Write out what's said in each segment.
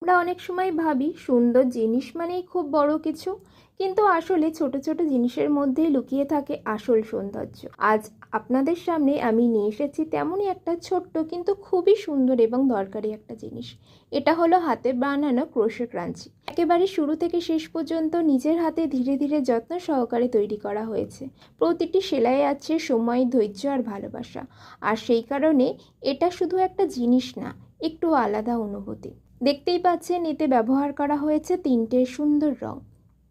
আমরা অনেক সময় ভাবি সুন্দর জিনিস মানেই খুব বড় কিছু, কিন্তু আসলে ছোট ছোট জিনিসের মধ্যেই লুকিয়ে থাকে আসল সৌন্দর্য। আজ আপনাদের সামনে আমি নিয়ে এসেছি তেমনই একটা ছোট্ট কিন্তু খুবই সুন্দর এবং দরকারি একটা জিনিস। এটা হলো হাতে বানানো ক্রোশে ক্রাঞ্চি। একেবারে শুরু থেকে শেষ পর্যন্ত নিজের হাতে ধীরে ধীরে যত্ন সহকারে তৈরি করা হয়েছে। প্রতিটি সেলাই আছে সময়, ধৈর্য আর ভালোবাসা। আর সেই কারণে এটা শুধু একটা জিনিস না, একটু আলাদা অনুভূতি। দেখতেই পাচ্ছেন এতে ব্যবহার করা হয়েছে তিনটে সুন্দর রং,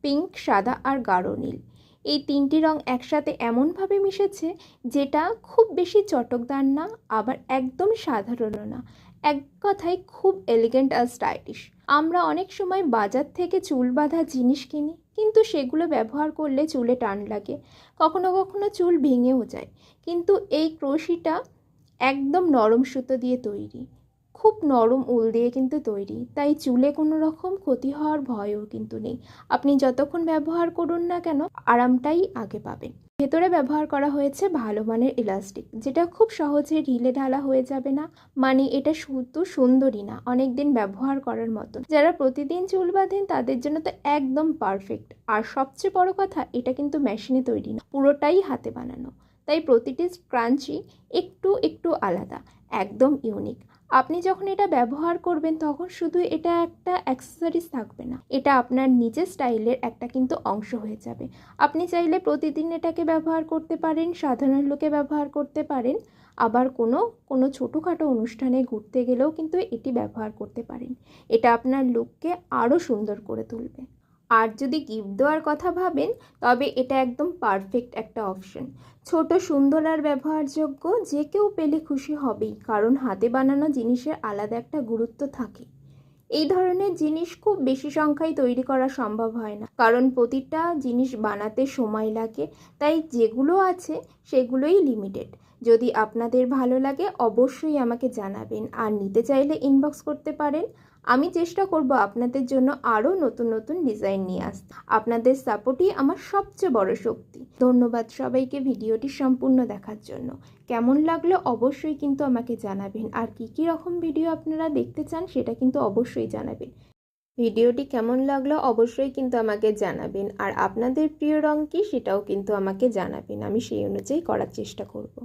পিঙ্ক, সাদা আর গাঢ় নীল। এই তিনটি রং একসাথে এমনভাবে মিশেছে যেটা খুব বেশি চটকদার না, আবার একদম সাধারণও না। এক কথায় খুব এলিগেন্ট আর স্টাইলিশ। আমরা অনেক সময় বাজার থেকে চুল বাঁধা জিনিস কিনি, কিন্তু সেগুলো ব্যবহার করলে চুলে টান লাগে, কখনো কখনো চুল ভেঙেও যায়। কিন্তু এই ক্রোশিটা একদম নরম সুতো দিয়ে তৈরি, খুব নরম উল দিয়ে কিন্তু তৈরি, তাই চুলে কোনো রকম ক্ষতি হওয়ার ভয়ও কিন্তু নেই। আপনি যতক্ষণ ব্যবহার করুন না কেন আরামটাই আগে পাবেন। ভেতরে ব্যবহার করা হয়েছে ভালো মানের ইলাস্টিক, যেটা খুব সহজে ঢিলে ঢালা হয়ে যাবে না। মানে এটা শুধু সুন্দরই না, অনেক দিন ব্যবহার করার মতো। যারা প্রতিদিন চুল বাঁধেন তাদের জন্য তো একদম পারফেক্ট। আর সবচেয়ে বড় কথা, এটা কিন্তু মেশিনে তৈরি না, পুরোটাই হাতে বানানো। তাই প্রতিটি ক্রাঞ্চি একটু একটু আলাদা, একদম ইউনিক। আপনি যখন এটা ব্যবহার করবেন তখন শুধু এটা একটা অ্যাক্সেসরিজ থাকবে না, এটা আপনার নিজের স্টাইলের একটা কিন্তু অংশ হয়ে যাবে। আপনি চাইলে প্রতিদিন এটাকে ব্যবহার করতে পারেন, সাধারণ লোকে ব্যবহার করতে পারেন, আবার কোনো ছোটোখাটো অনুষ্ঠানে ঘুরতে গেলেও কিন্তু এটি ব্যবহার করতে পারেন। এটা আপনার লুককে আরও সুন্দর করে তুলবে। আর যদি গিফট দেওয়ার কথা ভাবেন, তবে এটা একদম পারফেক্ট একটা অপশন। ছোট, সুন্দর আর ব্যবহারযোগ্য, যে কেউ পেলে খুশি হবেই, কারণ হাতে বানানো জিনিসের আলাদা একটা গুরুত্ব থাকে। এই ধরনের জিনিস খুব বেশি সংখ্যায় তৈরি করা সম্ভব হয় না, কারণ প্রতিটা জিনিস বানাতে সময় লাগে। তাই যেগুলো আছে সেগুলোই লিমিটেড। যদি আপনাদের ভালো লাগে অবশ্যই আমাকে জানাবেন, আর নিতে চাইলে ইনবক্স করতে পারেন। আমি চেষ্টা করব আপনাদের জন্য আরও নতুন নতুন ডিজাইন নিয়ে আসতে। আপনাদের সাপোর্টই আমার সবচেয়ে বড় শক্তি। ধন্যবাদ সবাইকে ভিডিওটি সম্পূর্ণ দেখার জন্য। কেমন লাগলো অবশ্যই কিন্তু আমাকে জানাবেন, আর কী রকম ভিডিও আপনারা দেখতে চান সেটা কিন্তু অবশ্যই জানাবেন। ভিডিওটি কেমন লাগলো অবশ্যই কিন্তু আমাকে জানাবেন, আর আপনাদের প্রিয় রং কী সেটাও কিন্তু আমাকে জানাবেন। আমি সেই অনুযায়ী করার চেষ্টা করব।